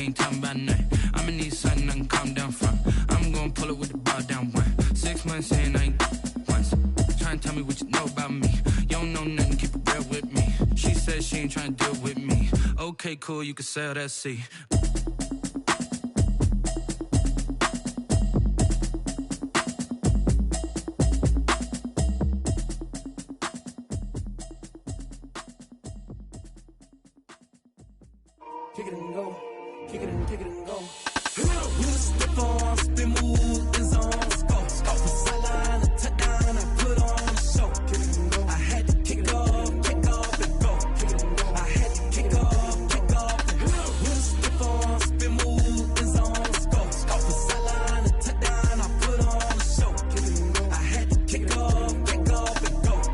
ain't talking about nothing. I'ma need something I can calm down from. I'm gonna pull it with the ball down one. 6 months in, I ain't once. Trying to tell me what you know about me. You don't know nothing, keep it real with me. She said she ain't trying to deal with me. Okay, cool, you can sell that seat. Kick it and go, kick it and go. We'll slip on, spin, move, and zone. Go for sideline, a touchdown, I put on the show. Kick it and go. I had to kick off and go. Kick it and go. I had to kick off and go. We'll slip on, spin, move, and zone. Go for sideline, a touchdown, I put on the show. Kick it and go. I had to kick off and go.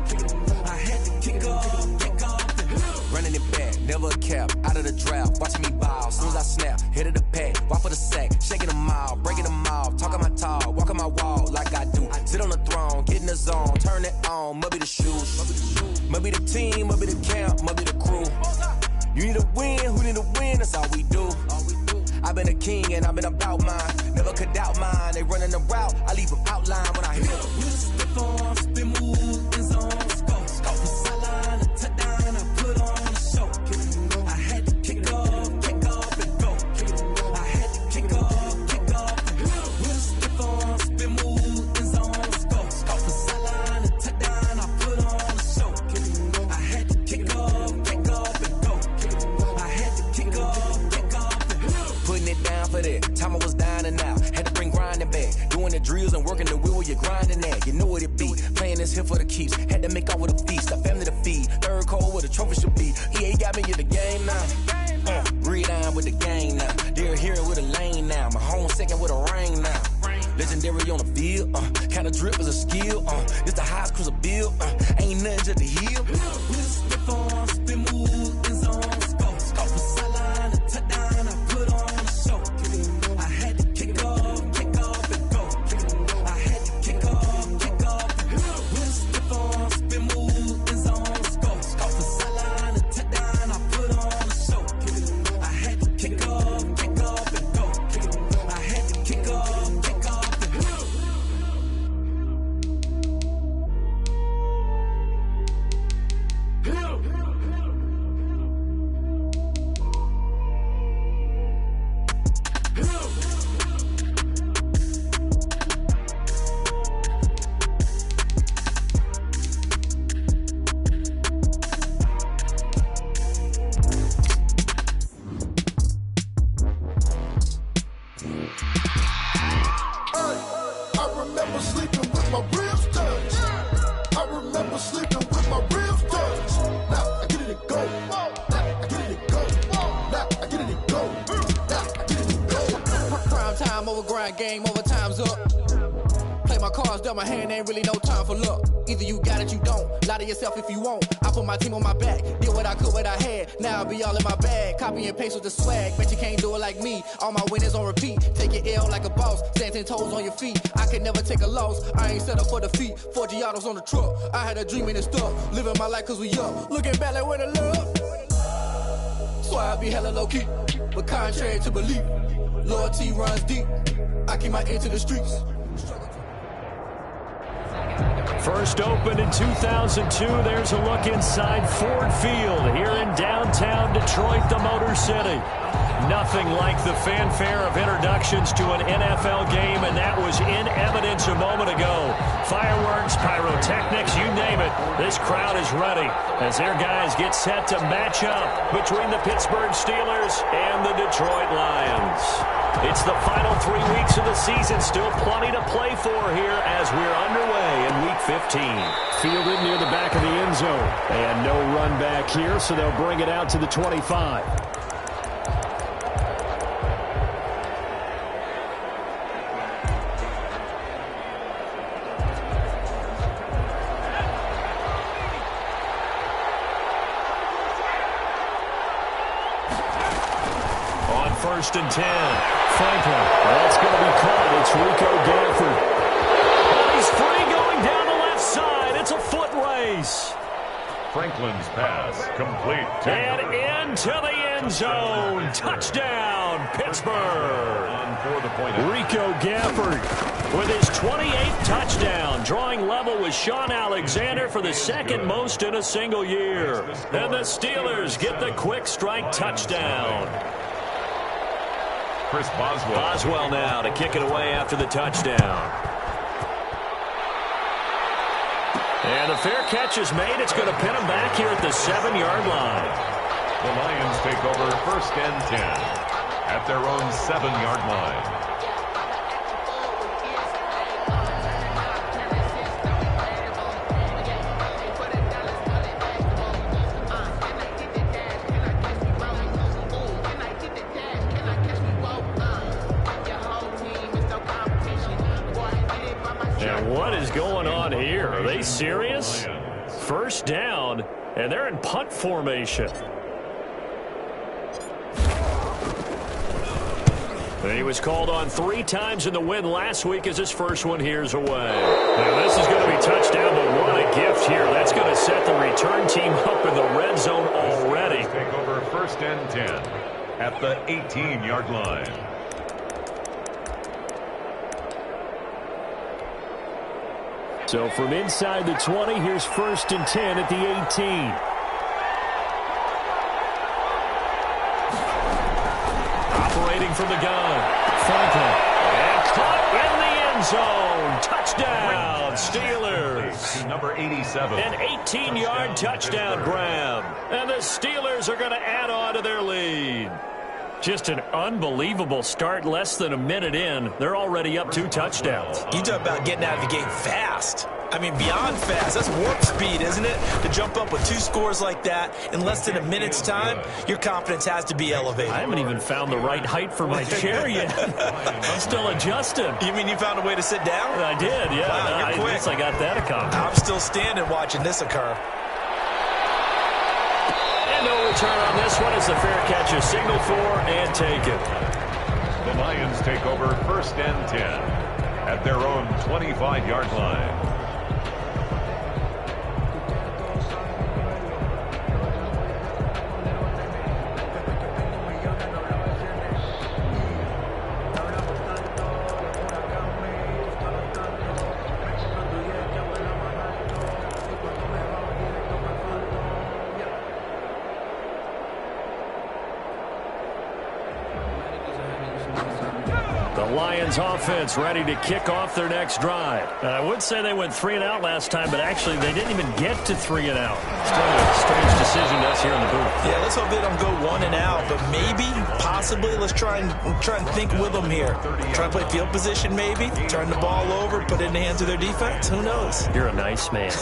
Kick it and go. I had to kick off and go. Running it back, never a cap, out of the draft. Watching me ball, soon as I snap, hit of the pack, walk for the sack, shaking them all, breaking them off, talking my talk, walking my wall like I do. Sit on the throne, get in the zone, turn it on, must be the shoes, must be the team, must be the camp, must be the crew. You need a win, who need a win, that's all we do. I've been a king and I've been about mine, never could doubt mine. They running the route, I leave them outline when I hit them. We'll slip on, spin, move, and zone. Go for sideline, a touchdown, I put on the show. Kick it and go. I had to kick off and go. Kick it and go. I had to kick off and go. We'll slip on, spin, move, and zone. Go for sideline, a touchdown, I put on the show. Kick it and go. I had to kick off and go. Kick it and go. I had to kick off and go. Putting it down for that, time I was down and out. Had to bring grinding back, doing the drills and working the wheel where you're grinding at. You know what it be, playing this here for the keeps. Had to make off with a feast, a family to feed. Third cold where the trophy should be. EA got me in the game now. Breed on with the game now. They're here with a lane now. My home second with a ring now. Legendary on the field, kind of drip is a skill. It's the highest cruiser bill, ain't nothing just to heal. We'll slip on, spin, move, and zone. Go for sideline, a touchdown, I put on the show. Kick it and go. I had to kick off and go. Kick it and go. I had to kick off and go. We'll slip on, spin, move, and zone. Go for sideline, a touchdown, I put on the show. Kick it and go. I had to kick off and go. Kick it and go. I had to kick off and go. I remember sleeping with my ribs touched. I remember sleeping with my ribs touched. Now I get it and go. Now I get it and go. Now I get it and go. Now I get it and go. Prime time over grind game, over time's up. Play my cards, dealt my hand, ain't really no time for luck. Either you got it, you don't. Lie to yourself if you won't. I put my team on my back, did what I could, what I had. Now I'll be all in my bag, copy and paste with the swag. Bet you can't do it like me. All my winners on repeat. Take your L like a boss, stand 10 toes on your feet. I can never take a loss. I ain't set up for defeat. 4 Giottos on the truck. I had a dream and it's stuck. Living my life cause we up. Looking back like where the love. So I be hella low key, but contrary to belief, loyalty runs deep. I keep my ear to the streets. First opened in 2002, there's a look inside Ford Field here in downtown Detroit, the Motor City. Nothing like the fanfare of introductions to an NFL game, and that was in evidence a moment ago. Fireworks, pyrotechnics, you name it. This crowd is ready as their guys get set to match up between the Pittsburgh Steelers and the Detroit Lions. It's the final 3 weeks of the season. Still plenty to play for here as we're underway in Week 15. Fielded near the back of the end zone. And no run back here, so they'll bring it out to the 25. On 1st and 10. Franklin. That's going to be caught. It's Rico Gafford. He's free going down the left side. It's a foot race. Franklin's pass complete. And into the end zone. Touchdown. touchdown, Pittsburgh. Rico Gafford with his 28th touchdown, drawing level with Sean Alexander for the second most in a single year. And the Steelers get the quick strike touchdown. Chris Boswell. Boswell now to kick it away after the touchdown. And the fair catch is made. It's going to pin him back here at the 7-yard line. The Lions take over 1st and 10 at their own 7-yard line. And what is going on here? Are they serious? 1st down, and they're in punt formation. He was called on 3 times in the win last week as his first one here's away. Now this is going to be touchdown, but what a gift here. That's going to set the return team up in the red zone already. Take over 1st and 10 at the 18-yard line. So from inside the 20, here's 1st and 10 at the 18. Operating from the gun, Franklin. And caught in the end zone. Touchdown, Steelers. Number 87. An 18-yard touchdown grab. And the Steelers are going to add on to their lead. Just an unbelievable start. Less than a minute in, they're already up 2 touchdowns. You talk about getting out of the gate fast. I mean, beyond fast. That's warp speed, isn't it? To jump up with 2 scores like that in less than a minute's time, your confidence has to be elevated. I haven't even found the right height for my chair yet. I'm still adjusting. You mean you found a way to sit down? I did, yeah. Wow, you're quick. I guess I got that accomplished. I'm still standing watching this occur. No return on this one as the fair catch is signaled for and taken. The Lions take over 1st and 10 at their own 25-yard line. Lions offense ready to kick off their next drive. I would say they went 3 and out last time, but actually they didn't even get to 3 and out. Still a strange decision to us here in the booth. Yeah, let's hope they don't go 1 and out, but maybe, possibly, let's try and think with them here. Try and play field position maybe, turn the ball over, put it in the hands of their defense. Who knows? You're a nice man.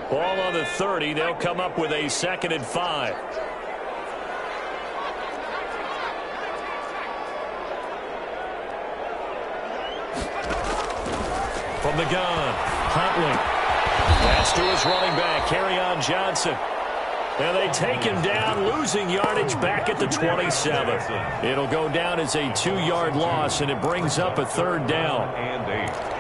Ball on the 30. They'll come up with a 2nd and 5. From the gun, Huntley. Pass to his running back, Carrell015's Johnson. And they take him down, losing yardage back at the 27. It'll go down as a 2-yard loss, and it brings up a 3rd down. And 8.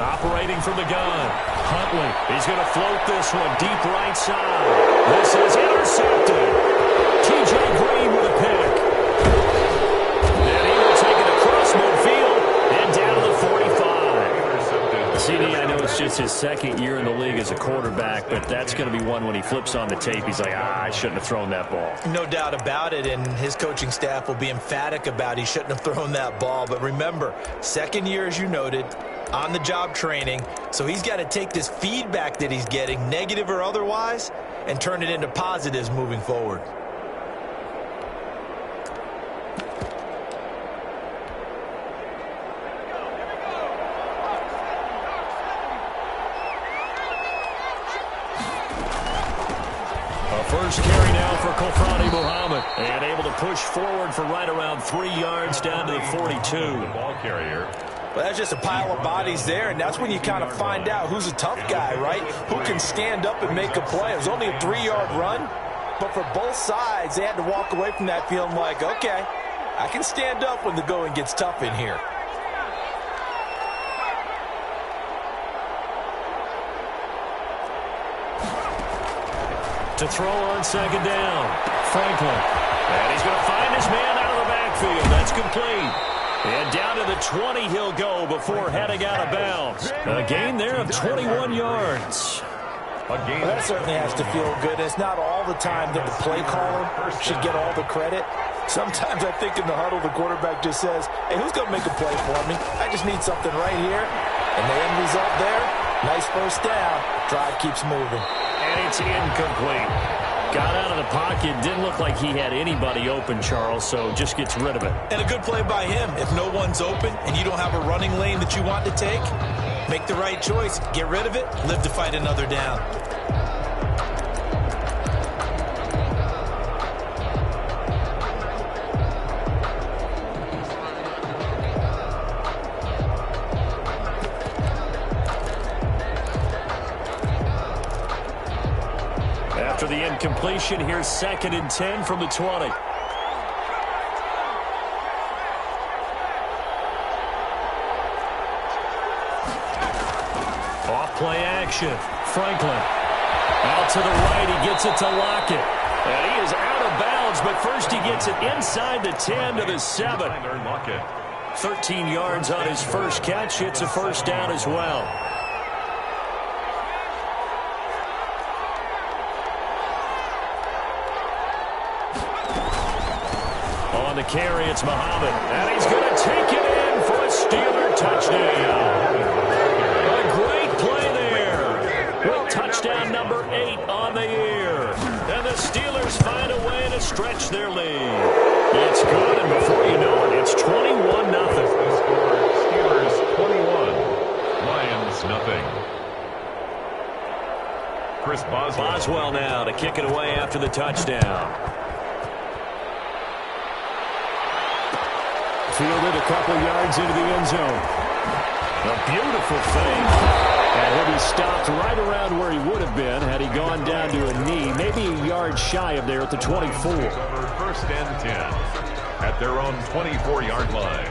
Operating from the gun, Huntley. He's going to float this one deep right side. This is intercepted. T.J. Green with a pick. And he will take it across midfield and down to the 45. CD, I know it's just his 2nd year in the league as a quarterback, but that's going to be one when he flips on the tape. He's like, I shouldn't have thrown that ball. No doubt about it, and his coaching staff will be emphatic about he shouldn't have thrown that ball. But remember, 2nd year, as you noted, on-the-job training. So he's got to take this feedback that he's getting, negative or otherwise, and turn it into positives moving forward. First carry now for Carrell015, and able to push forward for right around 3 yards down to the 42. The ball carrier. Well, that's just a pile of bodies there, and that's when you kind of find out who's a tough guy, right? Who can stand up and make a play. It was only a 3-yard run, but for both sides, they had to walk away from that feeling like, okay, I can stand up when the going gets tough in here. To throw on second down, Franklin. And he's going to find his man out of the backfield. That's complete. And down to the 20 he'll go before heading out of bounds. A gain there of 21 yards. Well, that certainly has to feel good. It's not all the time that the play caller should get all the credit. Sometimes I think in the huddle, the quarterback just says, hey, who's going to make a play for me? I just need something right here. And the end result there, nice first down. Drive keeps moving. And it's incomplete. Got out of the pocket. Didn't look like he had anybody open, Charles, so just gets rid of it. And a good play by him. If no one's open and you don't have a running lane that you want to take, make the right choice. Get rid of it. Live to fight another down. After the incompletion, here's 2nd and 10 from the 20. Off play action. Franklin. Out to the right. He gets it to Lockett. And he is out of bounds, but first he gets it inside the 10 to the 7. 13 yards on his first catch. It's a first down as well. On the carry, it's Muhammad. And he's going to take it in for a Steeler touchdown. A great play there. With touchdown number 8 on the year. And the Steelers find a way to stretch their lead. It's good, and before you know it, it's 21-0. The score, Steelers 21, Lions nothing. Chris Boswell. Boswell now to kick it away after the touchdown. Fielded a couple yards into the end zone. A beautiful fake. And he'll be stopped right around where he would have been had he gone down to a knee, maybe a yard shy of there at the 24. Over 1st and 10 at their own 24-yard line.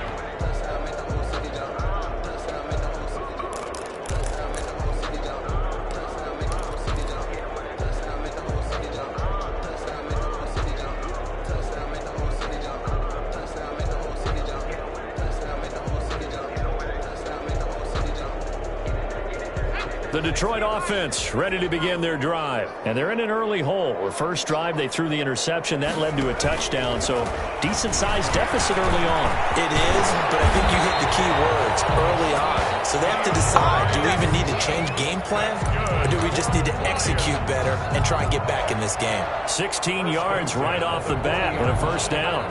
The Detroit offense ready to begin their drive. And they're in an early hole. The first drive, they threw the interception. That led to a touchdown, so decent-sized deficit early on. It is, but I think you hit the key words, early on. So they have to decide, do we even need to change game plan, or do we just need to execute better and try and get back in this game? 16 yards right off the bat with a first down.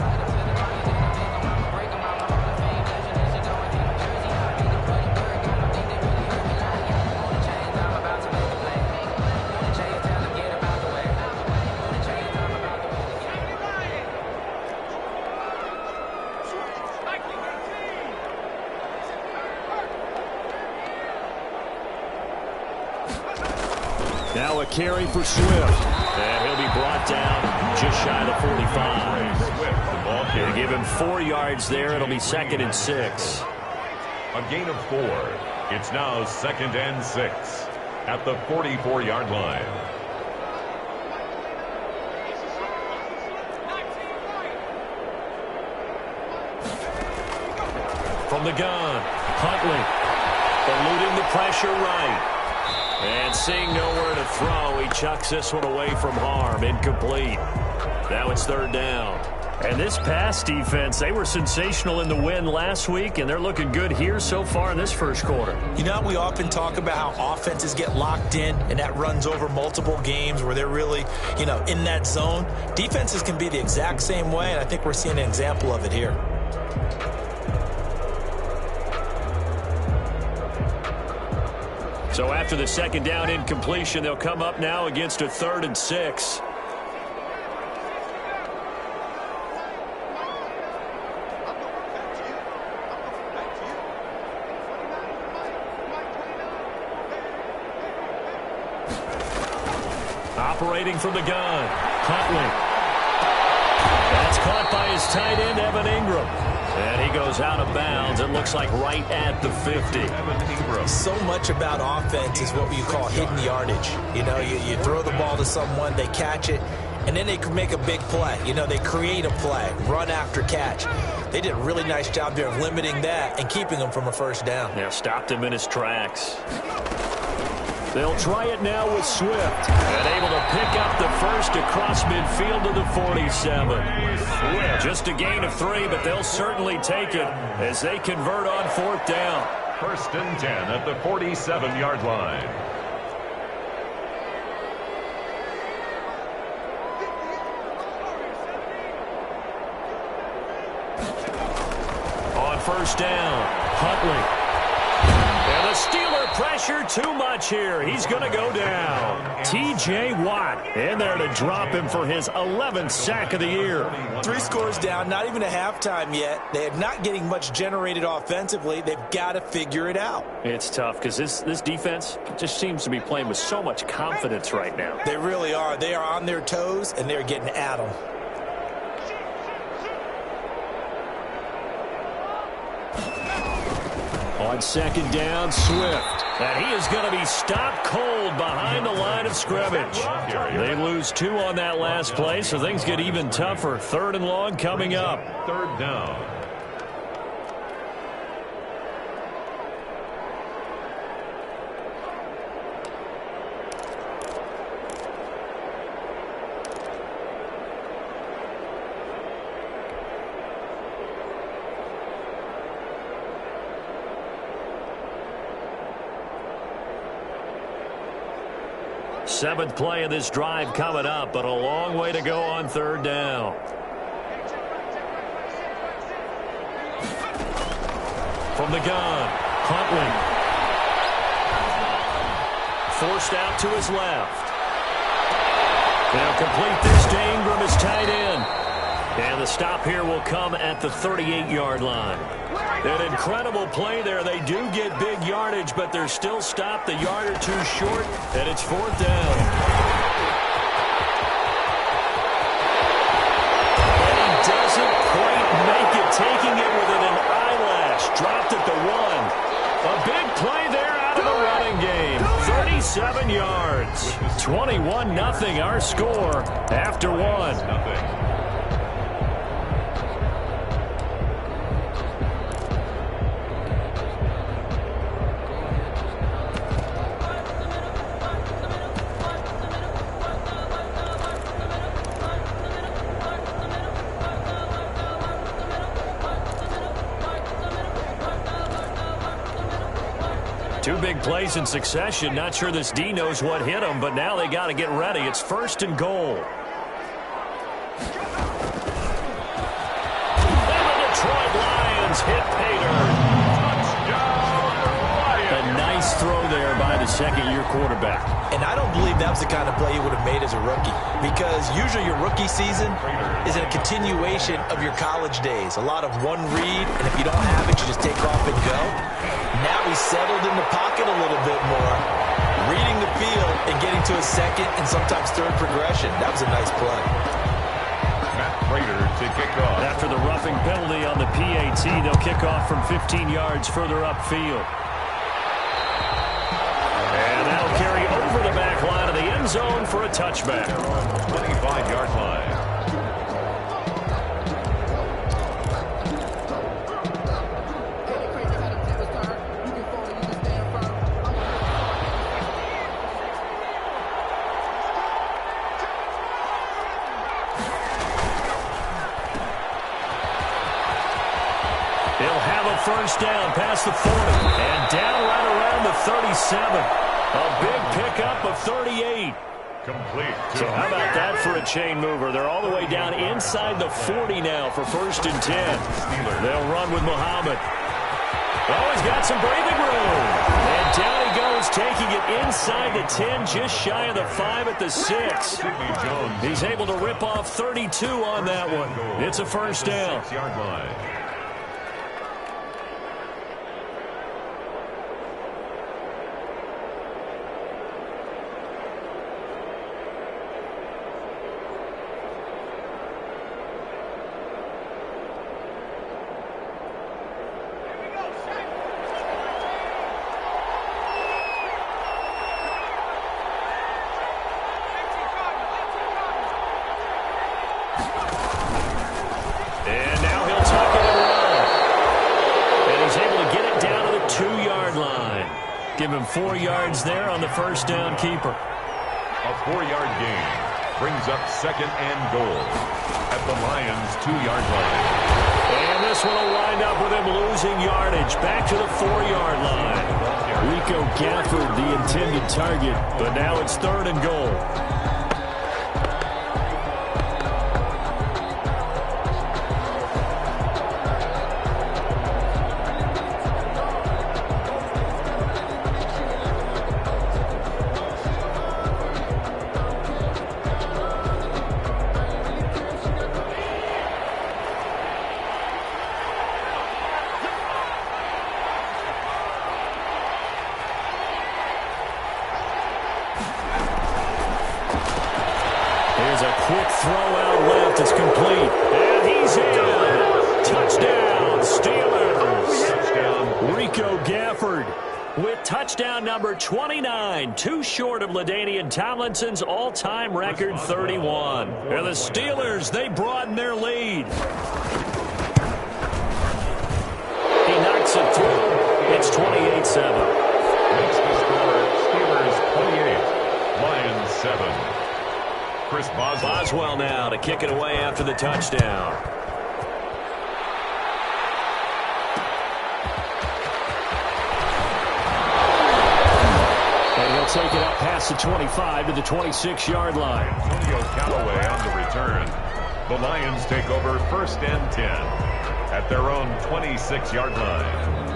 Now a carry for Swift. And he'll be brought down just shy of the 45. They'll give him 4 yards there. It'll be 2nd and 6. A gain of 4. It's now 2nd and 6 at the 44-yard line. From the gun, Huntley eluding the pressure right. And seeing nowhere to throw, he chucks this one away from harm. Incomplete. Now it's 3rd down. And this pass defense, they were sensational in the win last week, and they're looking good here so far in this first quarter. You know, we often talk about how offenses get locked in, and that runs over multiple games where they're really, you know, in that zone. Defenses can be the exact same way, and I think we're seeing an example of it here. So after the second down incompletion, they'll come up now against a 3rd and 6. Operating from the gun, Huntley. That's caught by his tight end, Evan Ingram. And he goes out of bounds. It looks like right at the 50. So much about offense is what you call hidden yardage. You know, you throw the ball to someone, they catch it, and then they can make a big play. You know, they create a play, run after catch. They did a really nice job there of limiting that and keeping him from a first down. Yeah, stopped him in his tracks. They'll try it now with Swift. And able to pick up the first across midfield to the 47. Just a gain of 3, but they'll certainly take it as they convert on 4th down. 1st and 10 at the 47-yard line. On 1st down, Huntley. And the Steeler pressure too much here. He's going to go down. T.J. Watt in there to drop him for his 11th sack of the year. 3 scores down, not even a halftime yet. They are not getting much generated offensively. They've got to figure it out. It's tough because this defense just seems to be playing with so much confidence right now. They really are. They are on their toes, and they're getting at them. On 2nd down, Swift. And he is going to be stopped cold behind the line of scrimmage. They lose 2 on that last play, so things get even tougher. 3rd and long coming up. 3rd down. Seventh play of this drive coming up, but a long way to go on 3rd down. From the gun, Huntley. Forced out to his left. They'll complete this to Ingram as tight end. And the stop here will come at the 38-yard line. An incredible play there. They do get big yardage, but they're still stopped a yard or 2 short, and it's 4th down. And he doesn't quite make it, taking it within an eyelash. Dropped at the 1. A big play there out of the running game. 37 yards. 21-0 our score after 1. Two big plays in succession. Not sure this D knows what hit him, but now they got to get ready. It's 1st and goal. And the Detroit Lions hit Pater. A nice throw there by the second-year quarterback. And I don't believe that was the kind of play he would have made as a rookie, because usually your rookie season is a continuation of your college days. A lot of one read, and if you don't have it, you just take off and go. Now he's settled in the pocket a little bit more, reading the field and getting to a 2nd and sometimes 3rd progression. That was a nice play. Matt Prater to kick off. After the roughing penalty on the PAT, they'll kick off from 15 yards further upfield. And that'll carry over the back line of the end zone for a touchback. 25-yard line. first down past the 40 and down right around the 37. A big pickup of 38. Complete. So how about that for a chain mover? They're all the way down inside the 40 now for 1st and 10. They'll run with Muhammad. Oh, he's got some breathing room. And down he goes, taking it inside the 10, just shy of the 5 at the 6. He's able to rip off 32 on that one. It's a first down. 6-yard line. Give him 4 yards there on the first down keeper. A 4-yard gain brings up 2nd and goal at the Lions' 2-yard line. And this one will wind up with him losing yardage back to the 4-yard line. Rico Gafford, the intended target, but now it's 3rd and goal. Here's a quick throw out left. It's complete. And he's in. Touchdown, Steelers. Touchdown. Rico Gafford with touchdown number 29. Too short of LaDainian Tomlinson's all-time record 31. And the Steelers, they broaden their lead. He knocks it through. It's 28-7. Makes the score Steelers 28, Lions 7. Chris Boswell now to kick it away after the touchdown. And he'll take it up past the 25 to the 26-yard line. Antonio Callaway on the return. The Lions take over 1st and 10 at their own 26-yard line.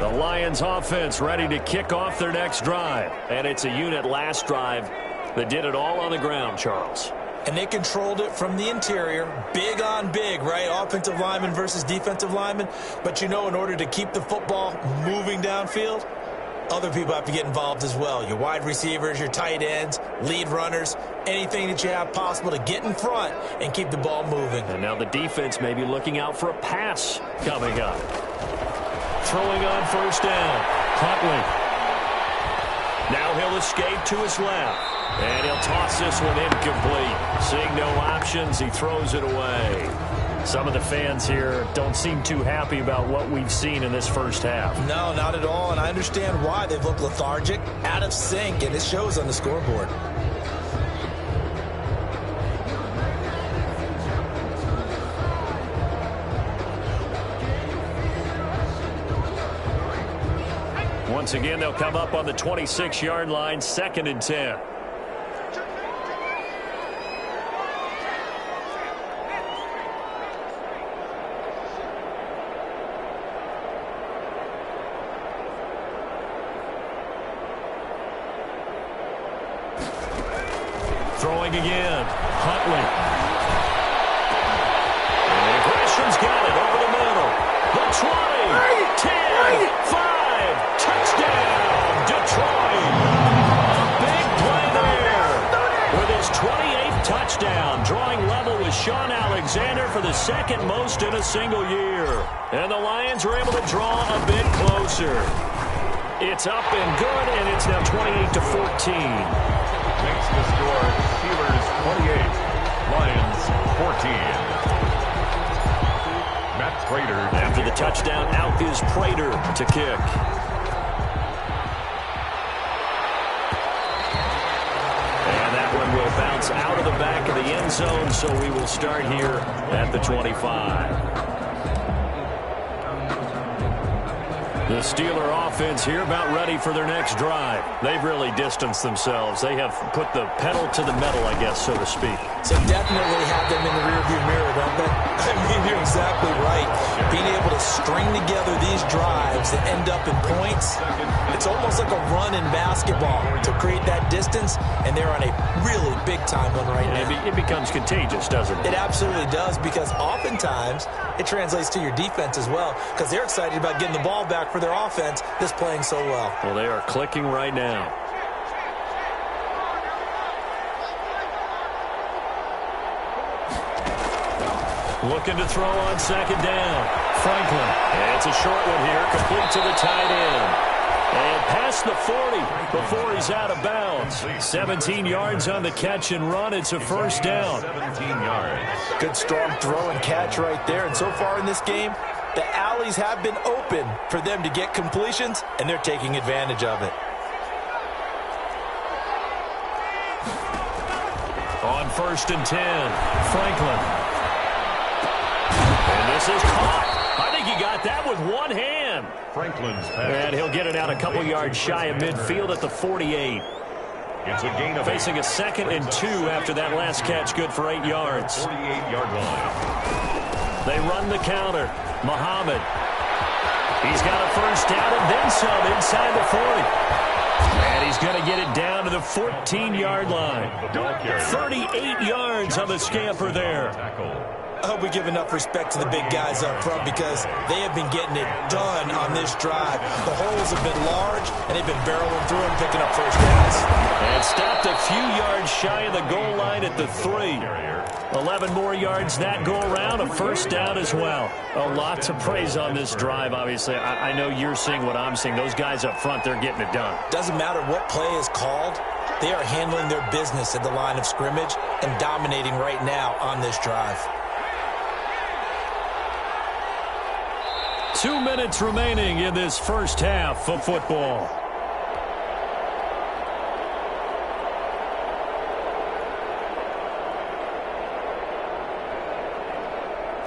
The Lions offense ready to kick off their next drive. And it's a unit last drive that did it all on the ground, Charles. And they controlled it from the interior. Big on big, right? Offensive lineman versus defensive lineman. But you know, in order to keep the football moving downfield, other people have to get involved as well. Your wide receivers, your tight ends, lead runners, anything that you have possible to get in front and keep the ball moving. And now the defense may be looking out for a pass coming up. Throwing on first down. Huntley. Now he'll escape to his left. And he'll toss this one incomplete. Seeing no options, he throws it away. Some of the fans here don't seem too happy about what we've seen in this first half. No, not at all. And I understand why. They've looked lethargic, out of sync, and it shows on the scoreboard. Once again, they'll come up on the 26-yard line, 2nd and 10. Throwing again. Huntley. And Gresham's got it over the middle. The 20, 10, 5, touchdown, Detroit. A big play there with his 28th touchdown, drawing level with Sean Alexander for the 2nd most in a single year. And the Lions are able to draw a bit closer. It's up and good, and it's now 28-14. Makes the score Steelers 28, Lions 14. Matt Prater. After the touchdown, out is Prater to kick. And that one will bounce It's out of the back of the end zone, so we will start here at the 25. The Steeler offense here about ready for their next drive. They've really distanced themselves. They have put the pedal to the metal, I guess, so to speak. So definitely have them in the rearview mirror, don't they? I mean, you're exactly right. Being able to string together these drives that end up in points, it's almost like a run in basketball to create that distance, and they're on a really big-time one right now. It becomes contagious, doesn't it? It absolutely does, because oftentimes it translates to your defense as well, because they're excited about getting the ball back for their offense that's playing so well. Well, they are clicking right now. Looking to throw on second down. Franklin. And it's a short one here, complete to the tight end. And past the 40 before he's out of bounds. 17 yards on the catch and run. It's a first down. 17 yards. Good strong throw and catch right there. And so far in this game, the alleys have been open for them to get completions, and they're taking advantage of it. On 1st and 10, Franklin. And this is caught. I think he got that with one hand. Franklin's pass. And he'll get it out a couple yards shy of midfield at the 48. It's a gain of Facing a 2nd and 2 after that last catch, good for 8 yards. 48-yard line. They run the counter. Muhammad. He's got a first down and then some inside the 40. And he's going to get it down to the 14-yard line. 38 yards on the scamper there. I hope we give enough respect to the big guys up front, because they have been getting it done on this drive. The holes have been large, and they've been barreling through and picking up first downs. And stopped a few yards shy of the goal line at the 3. 11 more yards that go around, a first down as well. A lot to praise on this drive, obviously. I know you're seeing what I'm seeing. Those guys up front, they're getting it done. Doesn't matter what play is called. They are handling their business at the line of scrimmage and dominating right now on this drive. 2 minutes remaining in this first half of football.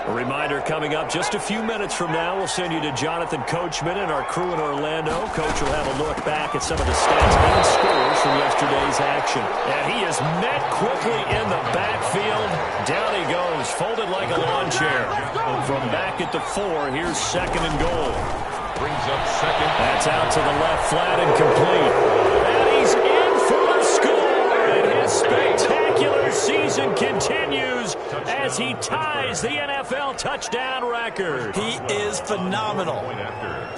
A reminder coming up just a few minutes from now, we'll send you to Jonathan Coachman and our crew in Orlando. Coach will have a look back at some of the stats and scores from yesterday's action. And he is met quickly in the backfield. Down he goes, folded like a lawn chair. From back at the 4, here's 2nd and goal. Brings up 2nd. That's out to the left, flat and complete. And he's in for the score. And his spectacular season continues as he ties the NFL touchdown record. He is phenomenal.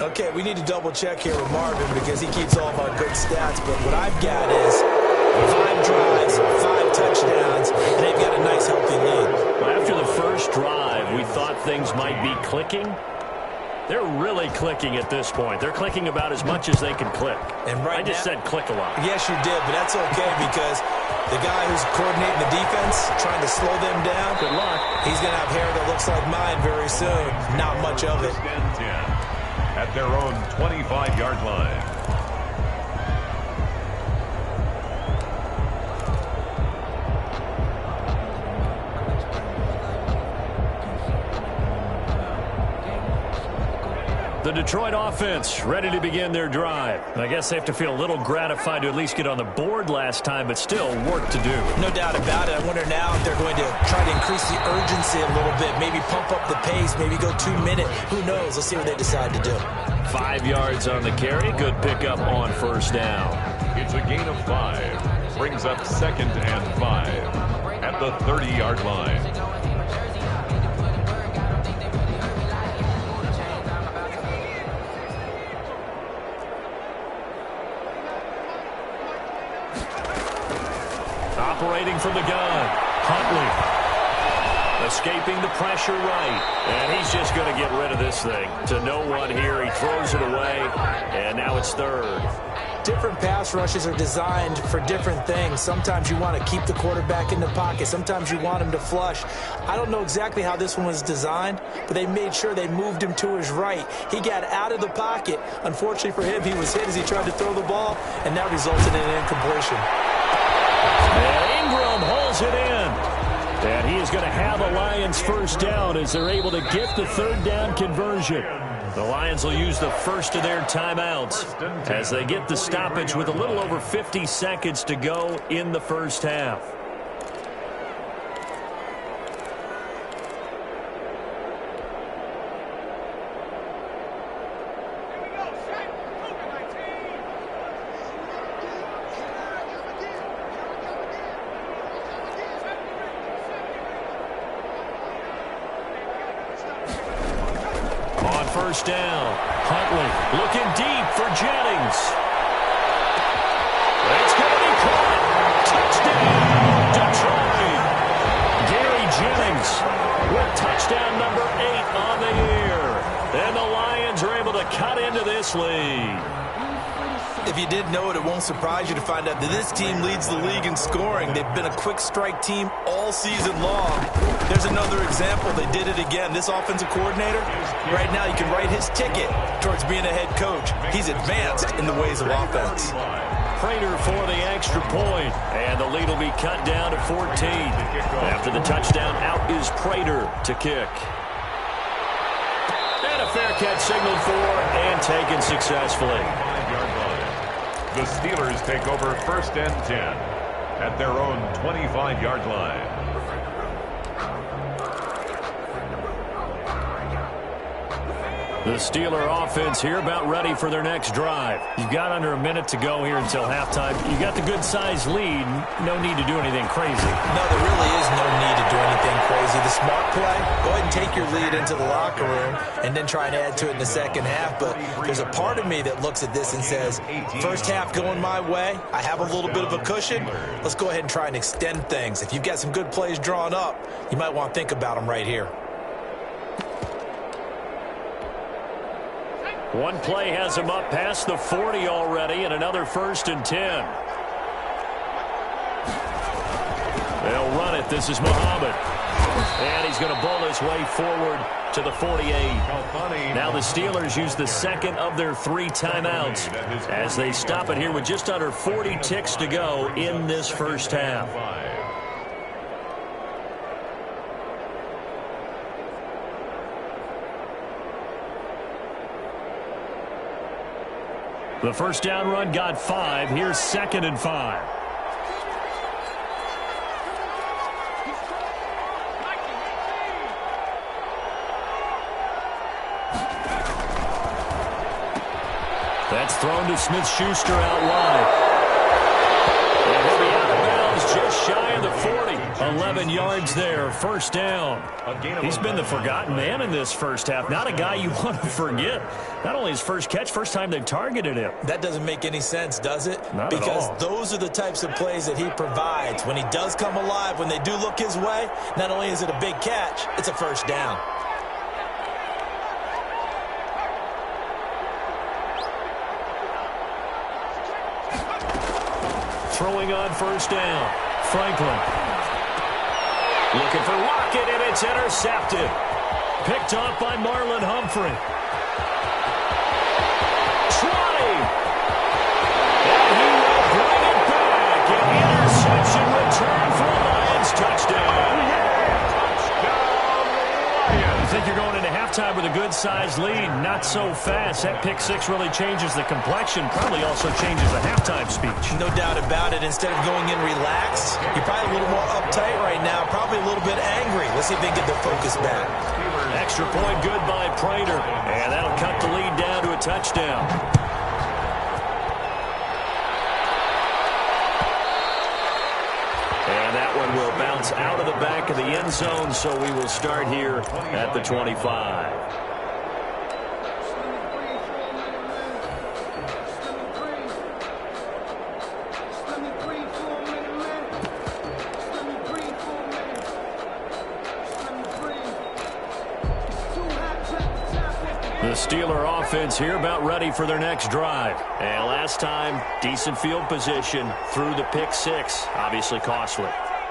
Okay, we need to double check here with Marvin, because he keeps all of our good stats. But what I've got is 5 drives, 5 touchdowns, and they've got a nice healthy lead. Well, after the first drive, we thought things might be clicking. They're really clicking at this point. They're clicking about as much as they can click. And right I just said click a lot. Yes, you did, but that's okay, because the guy who's coordinating the defense, trying to slow them down, good luck. He's going to have hair that looks like mine very soon. Not much of it. 10 at their own 25-yard line. The Detroit offense ready to begin their drive. I guess they have to feel a little gratified to at least get on the board last time, but still work to do. No doubt about it. I wonder now if they're going to try to increase the urgency a little bit, maybe pump up the pace, maybe go 2 minute. Who knows? Let's see what they decide to do. 5 yards on the carry. Good pickup on first down. It's a gain of 5. Brings up 2nd and 5 at the 30-yard line. Operating from the gun, Huntley. Escaping the pressure right. And he's just going to get rid of this thing. To no one here. He throws it away. And now it's 3rd. Different pass rushes are designed for different things. Sometimes you want to keep the quarterback in the pocket. Sometimes you want him to flush. I don't know exactly how this one was designed, but they made sure they moved him to his right. He got out of the pocket. Unfortunately for him, he was hit as he tried to throw the ball, and that resulted in an incompletion. And Ingram holds it in. And he is going to have a Lions first down as they're able to get the third down conversion. The Lions will use the first of their timeouts as they get the stoppage with a little over 50 seconds to go in the first half. First down. Huntley looking deep for Jennings. It's going to be caught. Touchdown, Detroit. Gary Jennings with touchdown number 8 on the year. And the Lions are able to cut into this lead. If you didn't know it, it won't surprise you to find out that this team leads the league in scoring. They've been a quick strike team all season long. There's another example. They did it again. This offensive coordinator, right now you can write his ticket towards being a head coach. He's advanced in the ways of offense. Prater for the extra point, and the lead will be cut down to 14. After the touchdown, out is Prater to kick. And a fair catch signaled for and taken successfully. The Steelers take over first and 10 at their own 25-yard line. The Steeler offense here about ready for their next drive. You've got under a minute to go here until halftime. You got the good-sized lead. No need to do anything crazy. No, there really is no need to do anything crazy. The smart play, go ahead and take your lead into the locker room and then try and add to it in the second half. But there's a part of me that looks at this and says, first half going my way, I have a little bit of a cushion. Let's go ahead and try and extend things. If you've got some good plays drawn up, you might want to think about them right here. One play has him up past the 40 already, and another first and 10. They'll run it. This is Muhammad. And he's going to bowl his way forward to the 48. Now the Steelers use the second of their 3 timeouts as they stop it here with just under 40 ticks to go in this first half. The first down run got 5. Here's 2nd and 5. That's thrown to Smith-Schuster out wide. And he'll be out of bounds just shy of the 40. 11 yards there, first down. He's been the forgotten man in this first half. Not a guy you want to forget. Not only his first catch, first time they've targeted him. That doesn't make any sense, does it? Not because at all. Those are the types of plays that he provides. When he does come alive, when they do look his way, not only is it a big catch, it's a first down. Throwing on first down, Franklin. Looking for Lockett, and it's intercepted. Picked off by Marlon Humphrey. Trotting. And he will bring it back. An interception return for a Lions touchdown. You think you're going into halftime with a good-sized lead. Not so fast. That pick 6 really changes the complexion. Probably also changes the halftime speech. No doubt about it. Instead of going in relaxed, you're probably a little more uptight right now. Probably a little bit angry. Let's see if they can get their focus back. Extra point good by Prater. And that'll cut the lead down to a touchdown. And that one will bounce out of the back of the end zone, so we will start here at the 25. The Steeler offense here about ready for their next drive. And last time, decent field position through the pick 6. Obviously costly.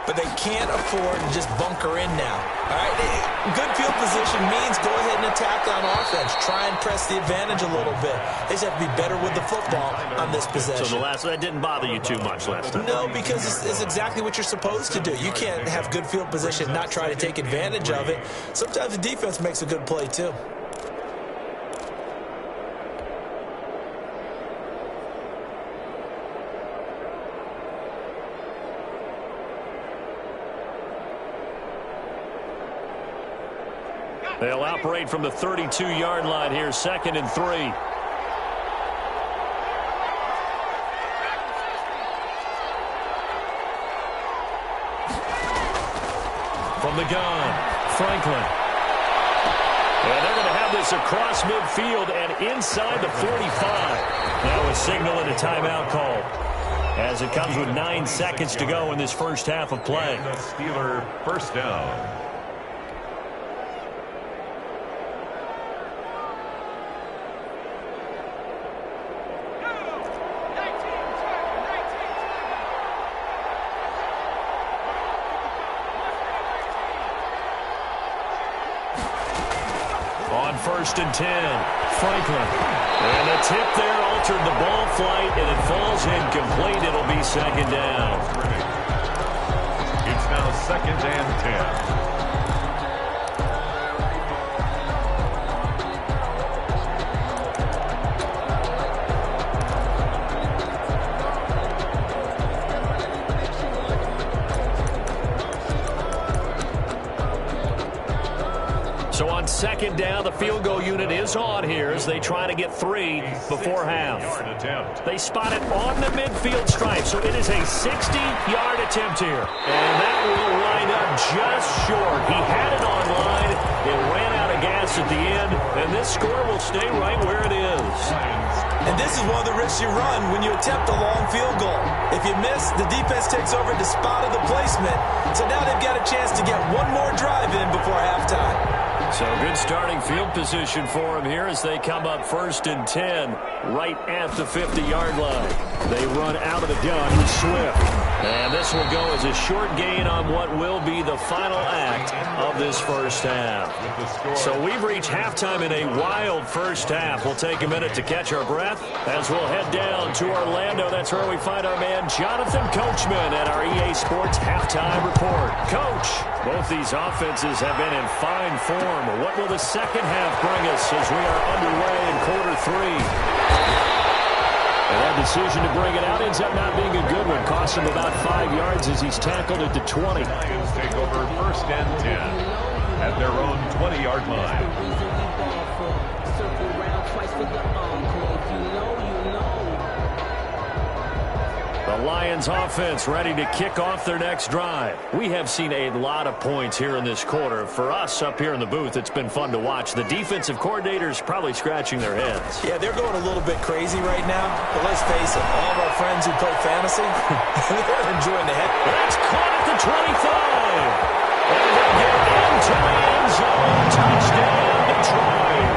but they can't afford to just bunker in now. All right, good field position means go ahead and attack on offense. Try and press the advantage a little bit. They just have to be better with the football on this possession. So that didn't bother you too much last time? No, because it's exactly what you're supposed to do. You can't have good field position and not try to take advantage of it. Sometimes the defense makes a good play, too. They'll operate from the 32-yard line here, 2nd and 3. From the gun, Franklin. And they're going to have this across midfield and inside the 45. Now a signal and a timeout call, as it comes with 9 seconds to go in this first half of play. And the Steeler first down. On 1st and 10, Franklin. And the tip there altered the ball flight, and it falls incomplete. It'll be 2nd down. It's now 2nd and 10. So on 2nd down, the field goal unit is on here as they try to get 3 before half. They spot it on the midfield stripe, so it is a 60-yard attempt here. And that will wind up just short. He had it on line. It ran out of gas at the end, and this score will stay right where it is. And this is one of the risks you run when you attempt a long field goal. If you miss, the defense takes over the spot of the placement. So now they've got a chance to get one more drive in before halftime. So good starting field position for him here as they come up 1st and 10 right at the 50-yard line. They run out of the gun with Swift. And this will go as a short gain on what will be the final act of this first half. So we've reached halftime in a wild first half. We'll take a minute to catch our breath as we'll head down to Orlando. That's where we find our man Jonathan Coachman at our EA Sports Halftime Report. Coach, both these offenses have been in fine form. What will the second half bring us as we are underway in quarter 3? And that decision to bring it out ends up not being a good one. Costs him about 5 yards as he's tackled at the 20. Lions take over 1st and 10 at their own 20-yard line. The Lions offense ready to kick off their next drive. We have seen a lot of points here in this quarter. For us up here in the booth, it's been fun to watch. The defensive coordinators probably scratching their heads. Yeah, they're going a little bit crazy right now. But let's face it, all of our friends who play fantasy, they're enjoying the heck. It's caught at the 25. And they get into the end zone. Touchdown, Detroit.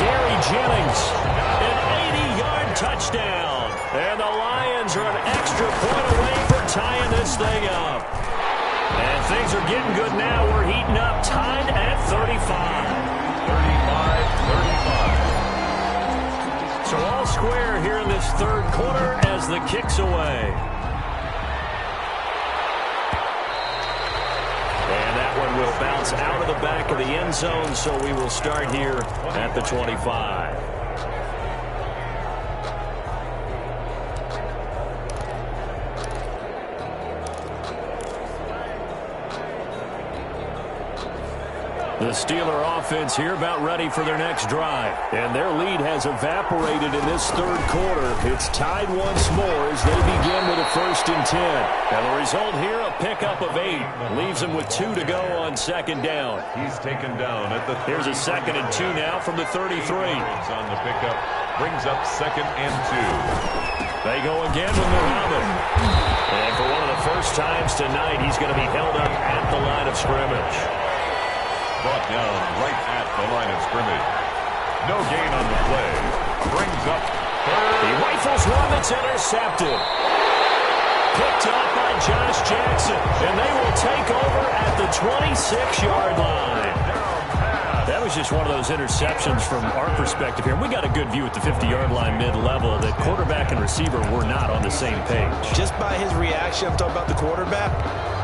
Gary Jennings, an 80-yard touchdown. And the Lions are an extra point away from tying this thing up. And things are getting good now. We're heating up, tied at 35. 35-35. So all square here in this third quarter as the kick's away. And that one will bounce out of the back of the end zone, so we will start here at the 25. The Steeler offense here about ready for their next drive. And their lead has evaporated in this third quarter. It's tied once more as they begin with a 1st and 10. And the result here, a pickup of 8. Leaves them with 2 to go on 2nd down. He's taken down at the 30. Here's a 2nd and 2 now from the 33. On the pickup, brings up 2nd and 2. They go again with Muhammad. And for one of the first times tonight, he's going to be held up at the line of scrimmage. Brought down right at the line of scrimmage. No gain on the play. Brings up 3rd. He rifles one that's intercepted. Picked up by Josh Jackson, and they will take over at the 26-yard line. That was just one of those interceptions from our perspective here. We got a good view at the 50-yard line mid-level that quarterback and receiver were not on the same page. Just by his reaction, I'm talking about the quarterback,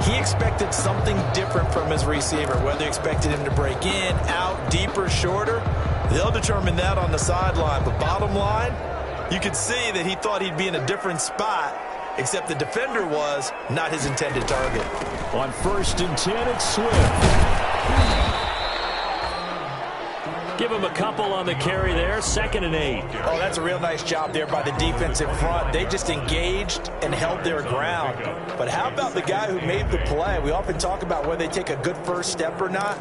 he expected something different from his receiver, whether he expected him to break in, out, deeper, shorter. They'll determine that on the sideline. But bottom line, you could see that he thought he'd be in a different spot, except the defender was not his intended target. On 1st and 10, it's Swift. Give him a couple on the carry there. 2nd and 8. Oh, that's a real nice job there by the defense in front. They just engaged and held their ground. But how about the guy who made the play? We often talk about whether they take a good first step or not.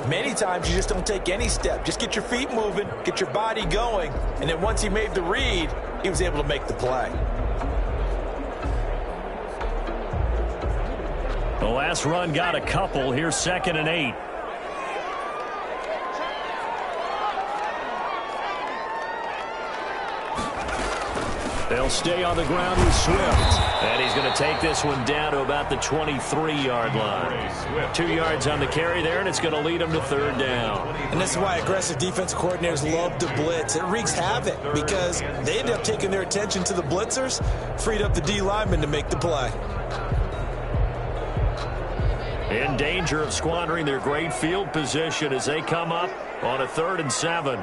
Many times you just don't take any step. Just get your feet moving, get your body going, and then once he made the read, he was able to make the play. The last run got a couple. Here's 2nd and 8. They'll stay on the ground with Swift. And he's going to take this one down to about the 23-yard line. 2 yards on the carry there, and it's going to lead him to 3rd down. And this is why aggressive defense coordinators love to blitz. It wreaks havoc because they end up taking their attention to the blitzers, freed up the D lineman to make the play. In danger of squandering their great field position as they come up on a 3rd and 7.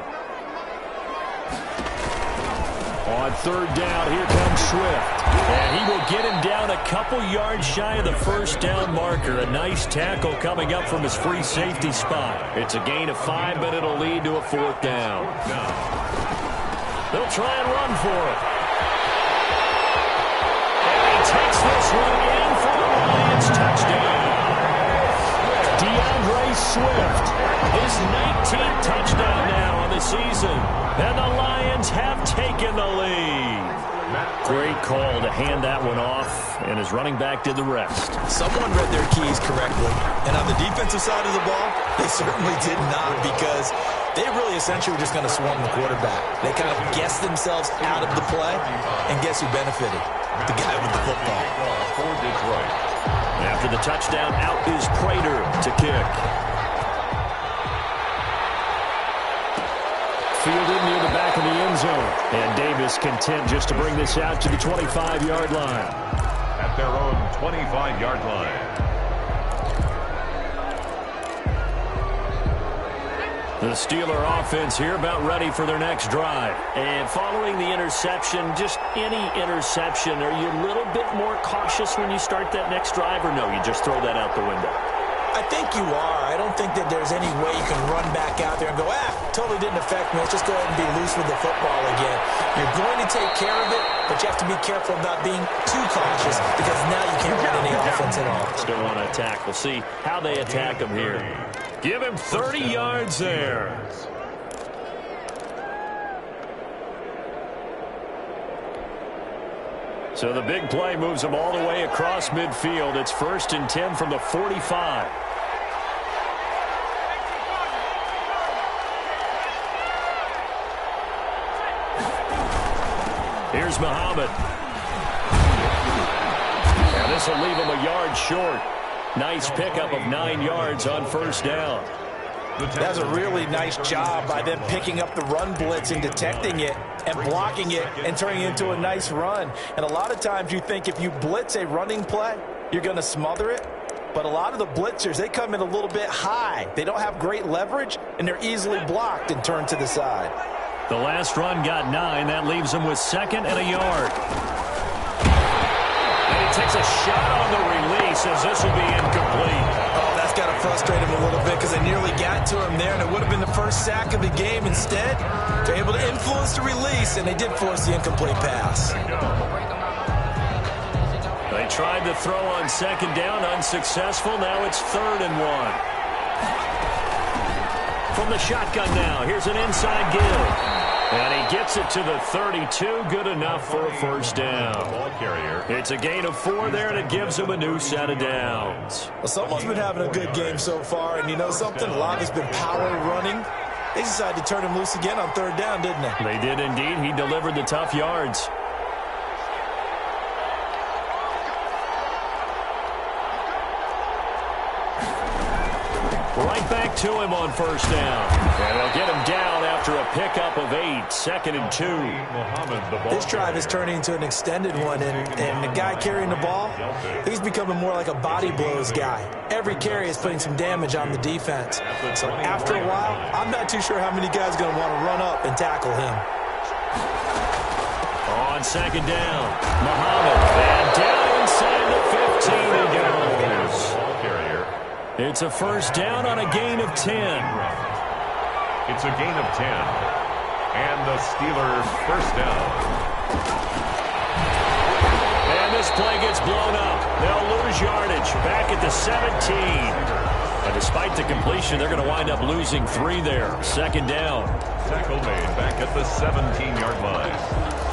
On 3rd down, here comes Swift. And he will get him down a couple yards shy of the 1st down marker. A nice tackle coming up from his free safety spot. It's a gain of 5, but it'll lead to a 4th down. They'll try and run for it. And he takes this one in for the Lions touchdown. DeAndre Swift, his 19th touchdown now on the season. And the Lions have taken the lead. Great call to hand that one off, and his running back did the rest. Someone read their keys correctly. And on the defensive side of the ball, they certainly did not, because they really essentially were just going to swarm the quarterback. They kind of guessed themselves out of the play, and guess who benefited? The guy with the football. For Detroit. After the touchdown, out is Prater to kick. Fielded near the back of the end zone. And Davis content just to bring this out to the 25-yard line. At their own 25-yard line. The Steeler offense here about ready for their next drive. And following the interception, just any interception, are you a little bit more cautious when you start that next drive, or no, you just throw that out the window? I think you are. I don't think that there's any way you can run back out there and go, totally didn't affect me. Let's just go ahead and be loose with the football again. You're going to take care of it, but you have to be careful about being too cautious, because now you can't run any offense at all. Still want to attack. We'll see how they attack him here. Give him 30 yards there. So the big play moves him all the way across midfield. It's 1st and 10 from the 45. Here's Muhammad. And this will leave him a yard short. Nice pickup of 9 yards on 1st down. That's a really nice job by them picking up the run blitz and detecting it and blocking it and turning it into a nice run. And a lot of times you think if you blitz a running play, you're going to smother it. But a lot of the blitzers, they come in a little bit high. They don't have great leverage, and they're easily blocked and turned to the side. The last run got 9. That leaves them with 2nd and a yard. And he takes a shot on the release as this will be incomplete. Oh, that's got to frustrate him a little bit, because they nearly got to him there, and it would have been the first sack of the game. Instead, they're able to influence the release, and they did force the incomplete pass. They tried to throw on 2nd down, unsuccessful. Now it's 3rd and 1. From the shotgun now, here's an inside give. And he gets it to the 32, good enough for a 1st down. It's a gain of 4 there, and it gives him a new set of downs. Well, someone's been having a good game so far, and you know something? A lot has been power running. They decided to turn him loose again on 3rd down, didn't they? They did indeed. He delivered the tough yards. back to him on first down. And they'll get him down after a pickup of 8, 2nd and 2. This drive is turning into an extended one, and the guy carrying the ball, he's becoming more like a body blows guy. Every carry is putting some damage on the defense. So after a while, I'm not too sure how many guys are going to want to run up and tackle him. On 2nd down, Muhammad, and down inside the 15 he goes. It's a first down on a gain of 10. It's a gain of 10. And the Steelers first down. And this play gets blown up. They'll lose yardage back at the 17. And despite the completion, they're going to wind up losing 3 there. 2nd down. Tackle made back at the 17-yard line.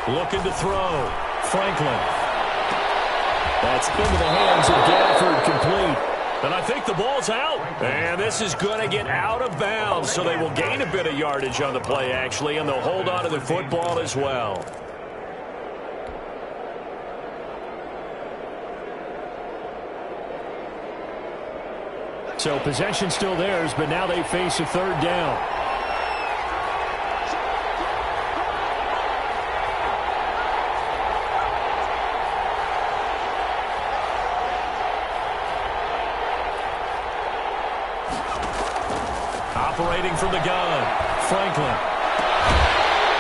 Looking to throw. Franklin. That's into the hands of Gafford, complete. And I think the ball's out. And this is going to get out of bounds, so they will gain a bit of yardage on the play, actually, and they'll hold on to the football as well. So possession still theirs, but now they face a 3rd down. Operating from the gun, Franklin.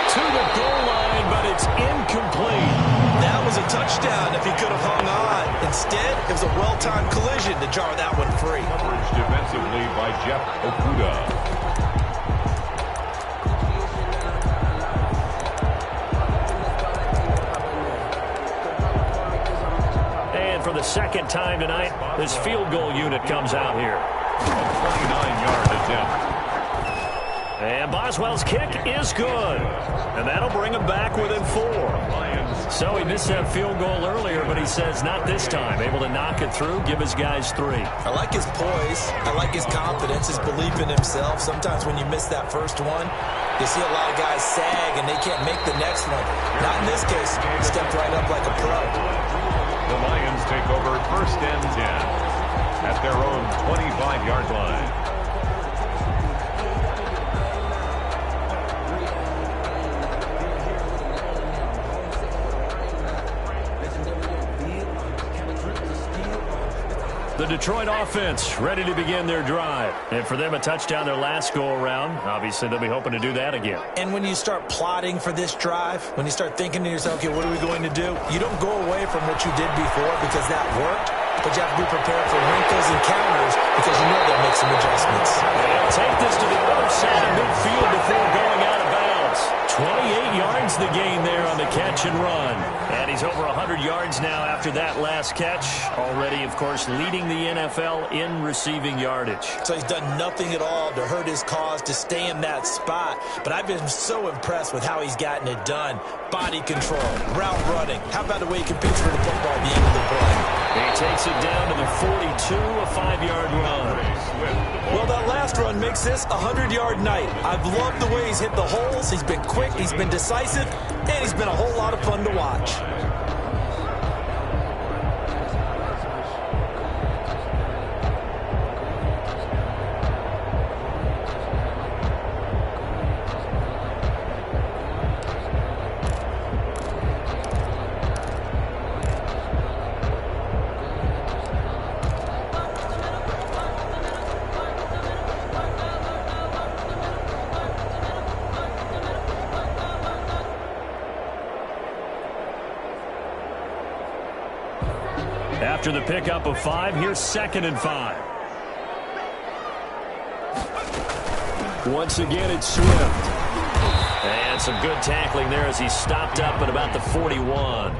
To the goal line, but it's incomplete. That was a touchdown if he could have hung on. Instead, it was a well-timed collision to jar that one free. Coverage defensively by Jeff Okuda. And for the 2nd time tonight, this field goal unit comes out here. A 29-yard attempt. And Boswell's kick is good. And that'll bring him back within 4. So he missed that field goal earlier, but he says not this time. Able to knock it through, give his guys 3. I like his poise. I like his confidence, his belief in himself. Sometimes when you miss that first one, you see a lot of guys sag and they can't make the next one. Not in this case. He stepped right up like a pro. The Lions take over 1st and 10 at their own 25-yard line. The Detroit offense ready to begin their drive. And for them, a touchdown their last go-around. Obviously, they'll be hoping to do that again. And when you start plotting for this drive, when you start thinking to yourself, okay, what are we going to do? You don't go away from what you did before because that worked. But you have to be prepared for wrinkles and counters because you know they'll make some adjustments. They'll take this to the other side of midfield before going out of bounds. 28 yards the gain there on the catch and run. And he's over 100 yards now after that last catch. Already, of course, leading the NFL in receiving yardage. So he's done nothing at all to hurt his cause, to stay in that spot. But I've been so impressed with how he's gotten it done. Body control, route running. How about the way he competes for the football at the end of the play? He takes it down to the 42, a 5-yard run. Well, that last run makes this a 100-yard night. I've loved the way he's hit the holes. He's been quick, he's been decisive, and he's been a whole lot of fun to watch. After the pickup of 5, here's 2nd and 5. Once again, it's Swift. And some good tackling there as he stopped up at about the 41.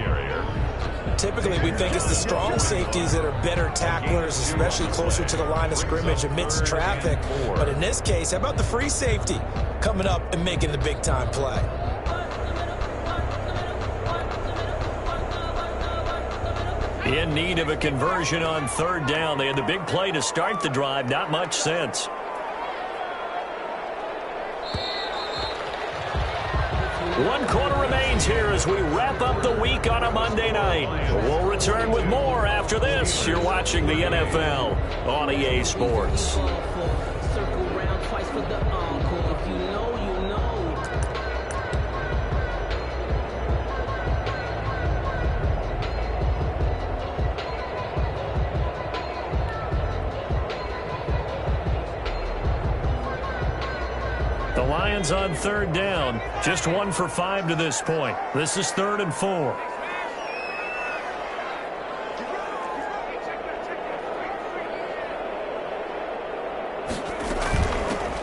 Typically, we think it's the strong safeties that are better tacklers, especially closer to the line of scrimmage amidst traffic. But in this case, how about the free safety coming up and making the big-time play? In need of a conversion on third down. They had the big play to start the drive. Not much sense. One quarter remains here as we wrap up the week on a Monday night. We'll return with more after this. You're watching the NFL on EA Sports. The Lions on third down, just 1 for 5 to this point. This is 3rd and 4.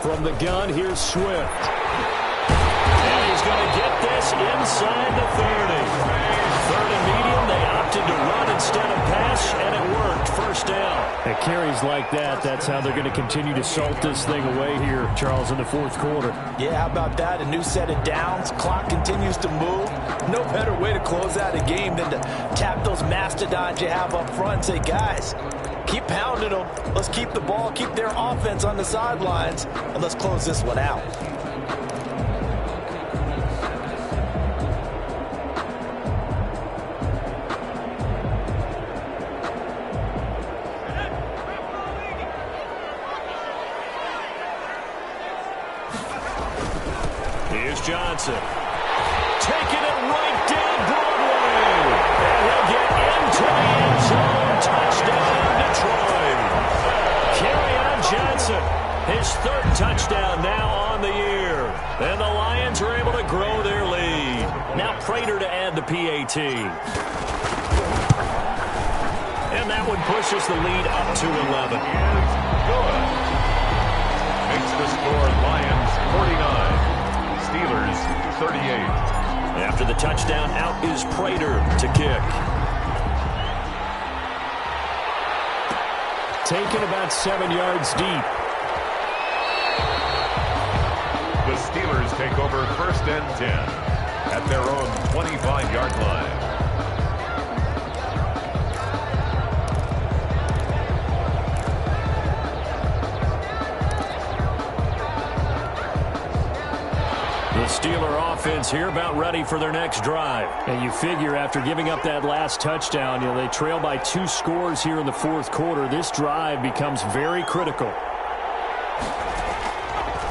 From the gun, here's Swift. And he's going to get this inside the 30. 3rd and medium, they opted to run instead of pass, and it worked. First down. At carries like that, that's how they're going to continue to salt this thing away here, Charles, in the 4th quarter. Yeah, how about that? A new set of downs. Clock continues to move. No better way to close out a game than to tap those mastodons you have up front and say, guys, keep pounding them. Let's keep the ball, keep their offense on the sidelines, and let's close this one out. Johnson taking it right down Broadway, and he'll get into the end zone. Touchdown, Detroit. Carrell015 Johnson, his 3rd touchdown now on the year, and the Lions are able to grow their lead. Now Prater to add the PAT, and that one pushes the lead up to 11. Good. Makes the score Lions 49. Steelers 38. After the touchdown, out is Prater to kick. Taken about 7 yards deep. The Steelers take over 1st and 10 at their own 25-yard line. The Steeler offense here about ready for their next drive. And you figure after giving up that last touchdown, they trail by 2 scores here in the 4th quarter. This drive becomes very critical.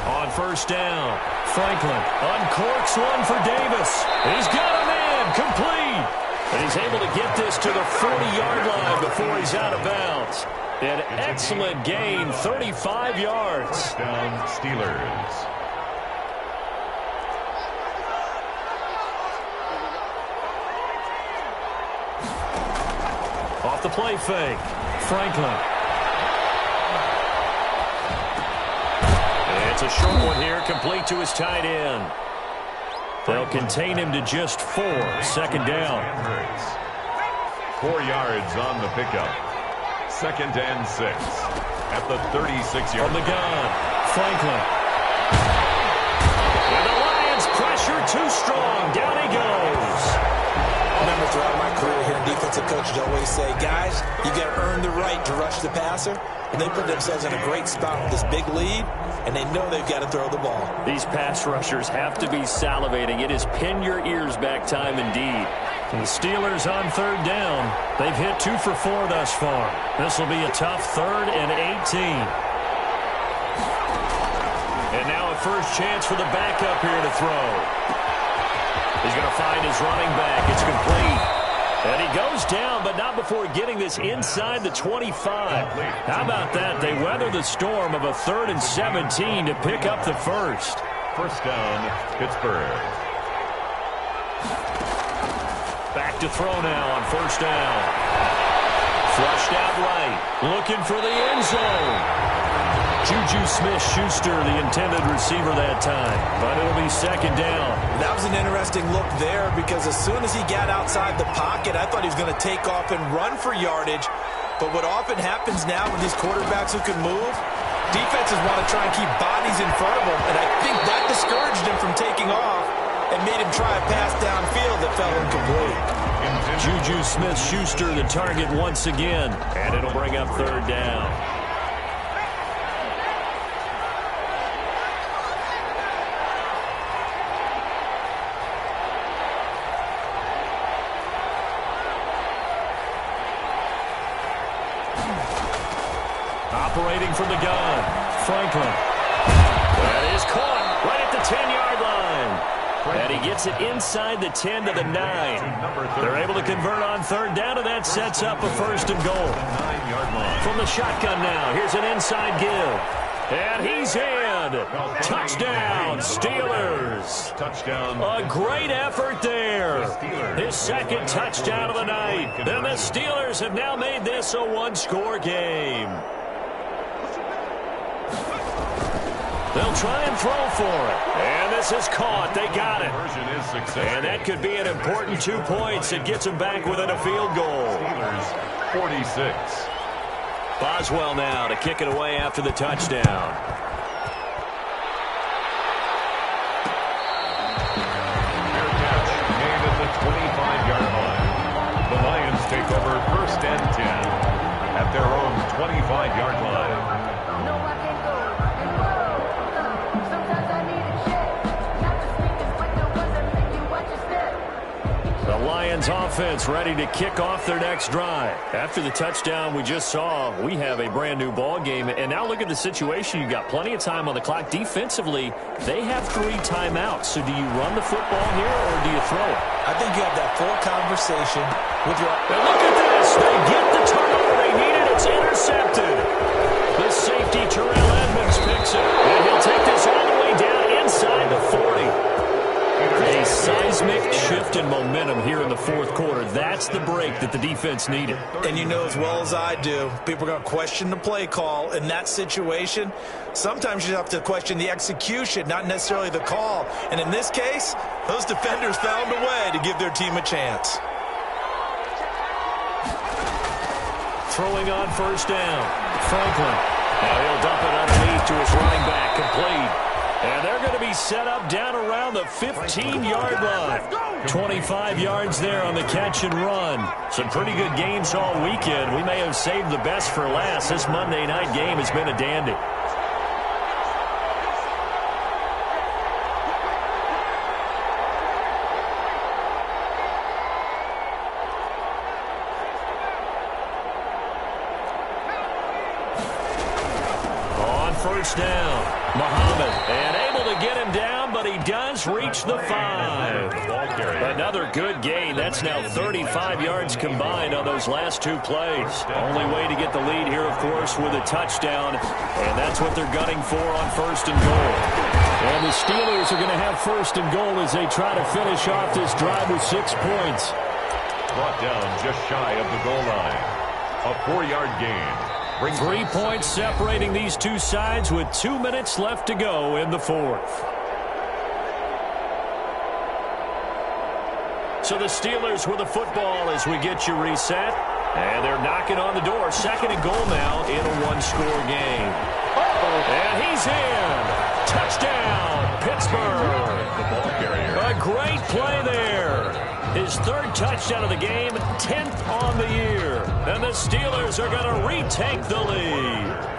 On first down, Franklin uncorks one for Davis. He's got a man, complete. And he's able to get this to the 40-yard line before he's out of bounds. An excellent gain, 35 yards. Touchdown, Steelers. Off the play fake, Franklin. It's a short one here, complete to his tight end. They'll contain him to just 4, 2nd down. 4 yards on the pickup. 2nd and 6 at the 36-yard. From the gun, Franklin. And the Lions pressure too strong. Down he goes. I remember throughout my career here, defensive coaches always say, guys, you got to earn the right to rush the passer. And they put themselves in a great spot with this big lead, and they know they've got to throw the ball. These pass rushers have to be salivating. It is pin your ears back time indeed. And the Steelers on 3rd down. They've hit 2 for 4 thus far. This will be a tough 3rd and 18. And now a first chance for the backup here to throw. He's going to find his running back. It's complete. And he goes down, but not before getting this inside the 25. How about that? They weather the storm of a 3rd and 17 to pick up the first. First down, Pittsburgh. Back to throw now on first down. Flushed out right. Looking for the end zone. Juju Smith-Schuster, the intended receiver that time. But it'll be 2nd down. That was an interesting look there because as soon as he got outside the pocket, I thought he was going to take off and run for yardage. But what often happens now with these quarterbacks who can move, defenses want to try and keep bodies in front of them. And I think that discouraged him from taking off. and made him try a pass downfield that fell incomplete. Juju Smith-Schuster the target once again, and it'll bring up third down. Operating from the gun, Franklin. That is caught right at the 10-yard line. And he gets it inside the 10 to the 9. They're able to convert on third down, and that sets up a first and goal. From the shotgun now, here's an inside give. And he's in. Touchdown, Steelers. Touchdown. A great effort there. His second touchdown of the night. And the Steelers have now made this a one-score game. They'll try and throw for it. And this is caught. They got it. And that could be an important 2 points. It gets them back within a field goal. Steelers 46. Boswell now to kick it away after the touchdown. Fair catch made at the 25-yard line. The Lions take over first and 10 at their own 25-yard line. The Lions offense ready to kick off their next drive. After the touchdown we just saw, we have a brand new ball game. And now look at the situation. You've got plenty of time on the clock. Defensively, they have 3 timeouts. So do you run the football here or do you throw it? I think you have that full conversation with your... And look at this. They get the turnover they needed. It's intercepted. The safety, Carrell015's, picks it. And he'll take this all the way down inside the 40. A seismic shift in momentum here in the fourth quarter. That's the break that the defense needed. And you know as well as I do, people are going to question the play call in that situation. Sometimes you have to question the execution, not necessarily the call. And in this case, those defenders found a way to give their team a chance. Throwing on first down, Franklin. Now he'll dump it underneath to his running back, complete. And they're going to be set up down around the 15-yard line. 25 yards there on the catch and run. Some pretty good games all weekend. We may have saved the best for last. This Monday night game has been a dandy. On first down, Muhammad, and able to get him down, but he does reach the 5. Another good gain. That's now 35 yards combined on those last 2 plays. Only way to get the lead here, of course, with a touchdown, and that's what they're gunning for on first and goal. And the Steelers are going to have first and goal as they try to finish off this drive with 6 points. Brought down just shy of the goal line. A 4-yard gain. 3 points separating these two sides with 2 minutes left to go in the fourth. So the Steelers with the football as we get you reset. And they're knocking on the door. Second and goal now in a one-score game. And he's in. Touchdown, Pittsburgh. The ball carrier. A great play there. His 3rd touchdown of the game, 10th on the year. And the Steelers are going to retake the lead.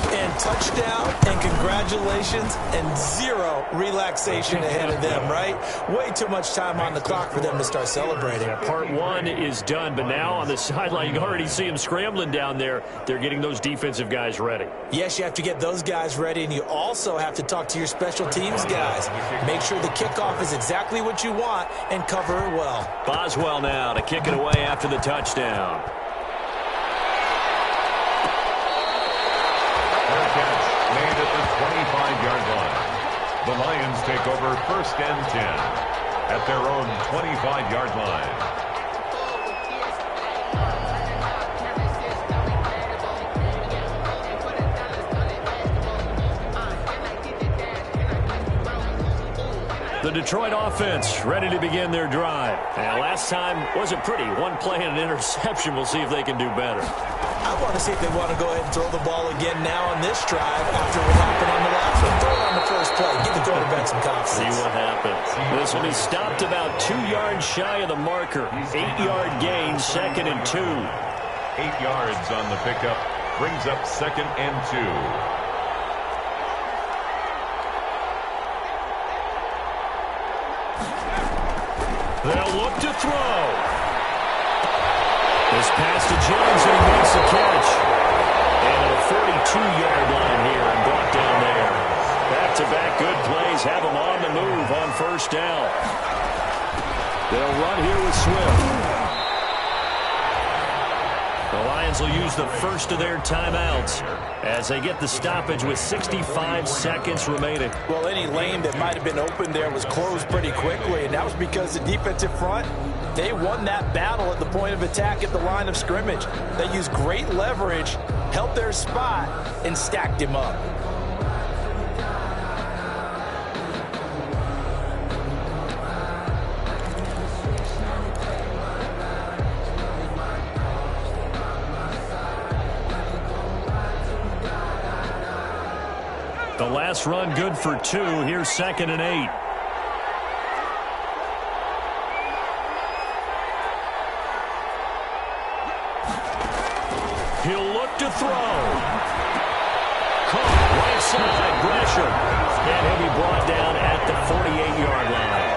And touchdown, and congratulations, and 0 relaxation ahead of them, right? Way too much time on the clock for them to start celebrating. Part 1 is done, but now on the sideline, you can already see them scrambling down there. They're getting those defensive guys ready. Yes, you have to get those guys ready, and you also have to talk to your special teams guys. Make sure the kickoff is exactly what you want and cover it well. Boswell now to kick it away after the touchdown. Made at the 25-yard line. The Lions take over first and 10 at their own 25-yard line. The Detroit offense ready to begin their drive. And last time wasn't pretty. 1 play and an interception. We'll see if they can do better. I want to see if they want to go ahead and throw the ball again now on this drive after what happened on the last one. Throw it on the first play. Give the quarterback some confidence. See what happens. This will be stopped about 2 yards shy of the marker. 8-yard gain, 2nd and 2. 8 yards on the pickup. Brings up 2nd and 2. They'll look to throw. This pass to Jennings, and he makes the catch. And at the 42-yard line here and brought down there. Back-to-back good plays have them on the move on 1st down. They'll run here with Swift. The Lions will use the first of their timeouts as they get the stoppage with 65 seconds remaining. Well, any lane that might have been open there was closed pretty quickly, and that was because the defensive front, they won that battle at the point of attack at the line of scrimmage. They used great leverage, held their spot, and stacked him up. The last run good for 2. Here's 2nd and 8. He'll look to throw. Caught right side, Gresham. And he'll be brought down at the 48-yard line.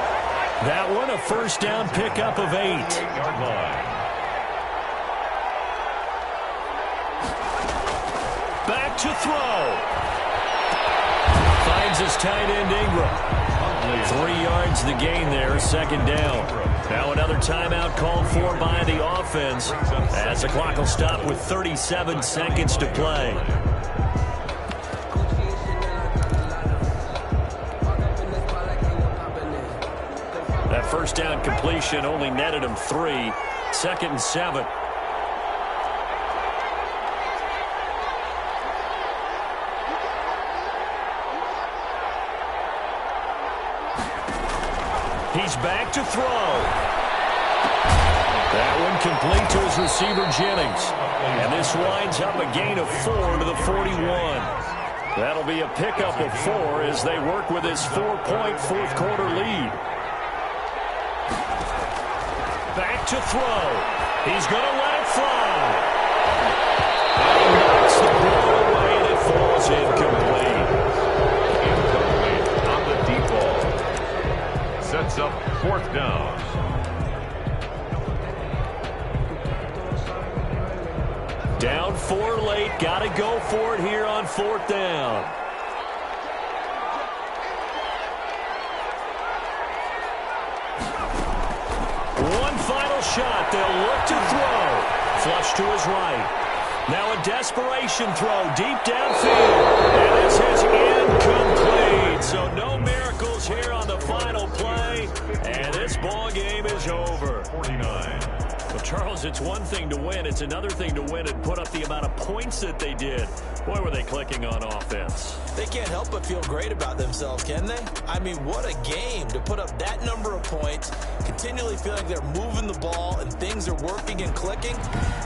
That one a 1st down pickup of 8. 48-yard line. Back to throw. Finds his tight end Ingram. 3 yards the gain there, 2nd down. Now another timeout called for by the offense as the clock will stop with 37 seconds to play. That 1st down completion only netted him 3. 2nd and 7. He's back to throw. That one complete to his receiver, Jennings. And this winds up a gain of 4 to the 41. That'll be a pickup of 4 as they work with his 4-point 4th quarter lead. Back to throw. He's going to let it fly. And he knocks the ball away and it falls incomplete. Incomplete on the deep ball. Sets up 4th down. Down 4 late. Got to go for it here on 4th down. One final shot. They'll look to throw. Flush to his right. Now a desperation throw deep downfield. And this is incomplete. So no miracles here on the final play. And this ball game is over. 49. Well, Charles, it's one thing to win. It's another thing to win and put up the amount of points that they did. Boy, were they clicking on offense. They can't help but feel great about themselves, can they? I mean, what a game to put up that number of points, continually feel like they're moving the ball and things are working and clicking.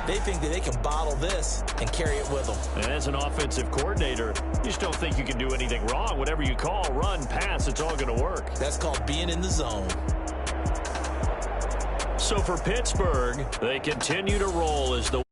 They think that they can bottle this and carry it with them. And as an offensive coordinator, you just don't think you can do anything wrong. Whatever you call, run, pass, it's all going to work. That's called being in the zone. So for Pittsburgh, they continue to roll as the